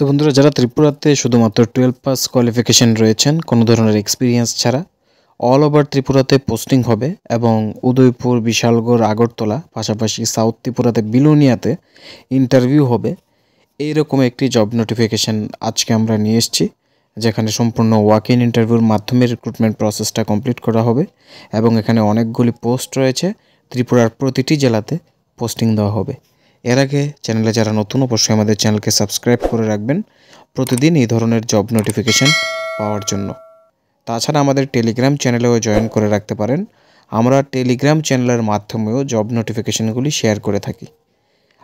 তো বন্ধুরা, যারা ত্রিপুরাতে শুধুমাত্র 12 পাস কোয়ালিফিকেশন রয়েছেন, কোনো ধরনের এক্সপিরিয়েন্স ছাড়া অল ওভার ত্রিপুরাতে পোস্টিং হবে এবং উদয়পুর, বিশালগড়, আগরতলা, পাশাপাশি সাউথ ত্রিপুরাতে বিলোনিয়াতে ইন্টারভিউ হবে, এইরকম একটি জব নোটিফিকেশান আজকে আমরা নিয়ে এসেছি, যেখানে সম্পূর্ণ ওয়াক ইন ইন্টারভিউর মাধ্যমে রিক্রুটমেন্ট প্রসেসটা কমপ্লিট করা হবে এবং এখানে অনেকগুলি পোস্ট রয়েছে। ত্রিপুরার প্রতিটি জেলাতে পোস্টিং দেওয়া হবে। এর আগে চ্যানেলে যারা নতুন, অবশ্যই আমাদের চ্যানেলকে সাবস্ক্রাইব করে রাখবেন প্রতিদিন এই ধরনের জব নোটিফিকেশান পাওয়ার জন্য। তাছাড়া আমাদের টেলিগ্রাম চ্যানেলেও জয়েন করে রাখতে পারেন। আমরা টেলিগ্রাম চ্যানেলের মাধ্যমেও জব নোটিফিকেশানগুলি শেয়ার করে থাকি।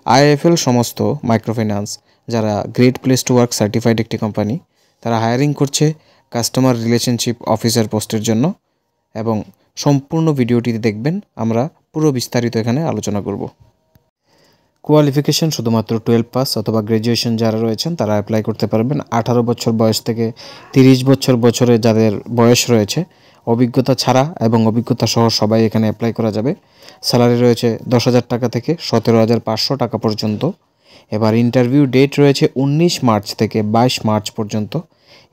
আইএফএল সমস্ত মাইক্রোফিন্যান্স, যারা great place to work certified একটি কোম্পানি, তারা হায়ারিং করছে কাস্টমার রিলেশনশিপ অফিসার পোস্টের জন্য এবং সম্পূর্ণ ভিডিওটিতে দেখবেন। আমরা পুরো বিস্তারিত এখানে আলোচনা করব। কোয়ালিফিকেশান শুধুমাত্র 12 পাস অথবা গ্র্যাজুয়েশন যারা রয়েছেন তারা অ্যাপ্লাই করতে পারবেন। 18 বছর বয়স থেকে 30 বছরে যাদের বয়স রয়েছে, অভিজ্ঞতা ছাড়া এবং অভিজ্ঞতা সহ সবাই এখানে অ্যাপ্লাই করা যাবে। স্যালারি রয়েছে 10,000 টাকা থেকে 17,500 টাকা পর্যন্ত। এবার ইন্টারভিউ ডেট রয়েছে 19 মার্চ থেকে 22 মার্চ পর্যন্ত।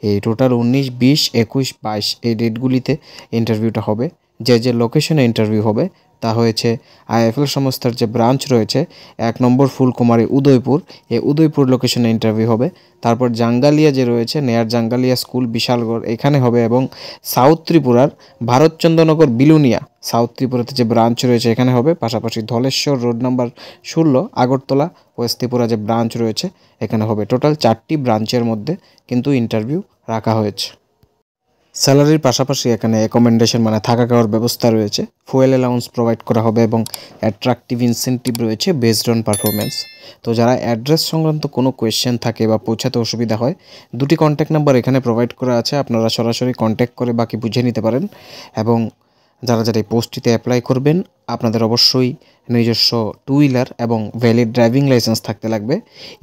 এই টোটাল 19, 20, 21, 22 এই ডেটগুলিতে ইন্টারভিউটা হবে। যে লোকেশনে ইন্টারভিউ হবে তা হয়েছে আইএফএল সংস্থার যে ব্রাঞ্চ রয়েছে 1 নম্বর ফুলকুমারী উদয়পুর, এই উদয়পুর লোকেশনে ইন্টারভিউ হবে। তারপর জাঙ্গালিয়া যে রয়েছে নেয়ার জাঙ্গালিয়া স্কুল, বিশালগড়, এখানে হবে। এবং সাউথ ত্রিপুরার ভারতচন্দ্রনগর, বিলুনিয়া, সাউথ ত্রিপুরাতে যে ব্রাঞ্চ রয়েছে এখানে হবে। পাশাপাশি Dhaleshwar road number 16 Agartala West Tripura যে ব্রাঞ্চ রয়েছে এখানে হবে। টোটাল 4টি ব্রাঞ্চের মধ্যে কিন্তু ইন্টারভিউ রাখা হয়েছে। স্যালারির পাশাপাশি এখানে অ্যাকোমোডেশন মানে থাকা খাওয়ার ব্যবস্থা রয়েছে, ফুয়েল অ্যালাউন্স প্রোভাইড করা হবে এবং অ্যাট্রাকটিভ ইনসেন্টিভ রয়েছে বেসড অন পারফরমেন্স। তো যারা অ্যাড্রেস সংক্রান্ত কোনো কোয়েশ্চেন থাকে বা পৌঁছাতে অসুবিধা হয়, 2টি কন্ট্যাক্ট নাম্বার এখানে প্রোভাইড করা আছে, আপনারা সরাসরি কন্ট্যাক্ট করে বাকি বুঝে নিতে পারেন। এবং যারা এই পোস্টটিতে অ্যাপ্লাই করবেন, আপনাদের অবশ্যই নিজস্ব 2 হুইলার এবং ভ্যালিড ড্রাইভিং লাইসেন্স থাকতে লাগবে।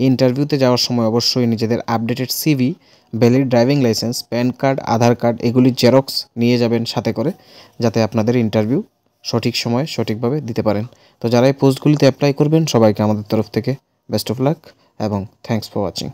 ইন্টারভিউতে যাওয়ার সময় অবশ্যই নিজেদের updated CV, valid driving licence, PAN card, Aadhaar card এগুলির জেরক্স নিয়ে যাবেন সাথে করে, যাতে আপনাদের ইন্টারভিউ সঠিক সময়ে সঠিকভাবে দিতে পারেন। তো যারা এই পোস্টগুলিতে অ্যাপ্লাই করবেন সবাইকে আমাদের তরফ থেকে বেস্ট অফ লাক এবং থ্যাঙ্কস ফর ওয়াচিং।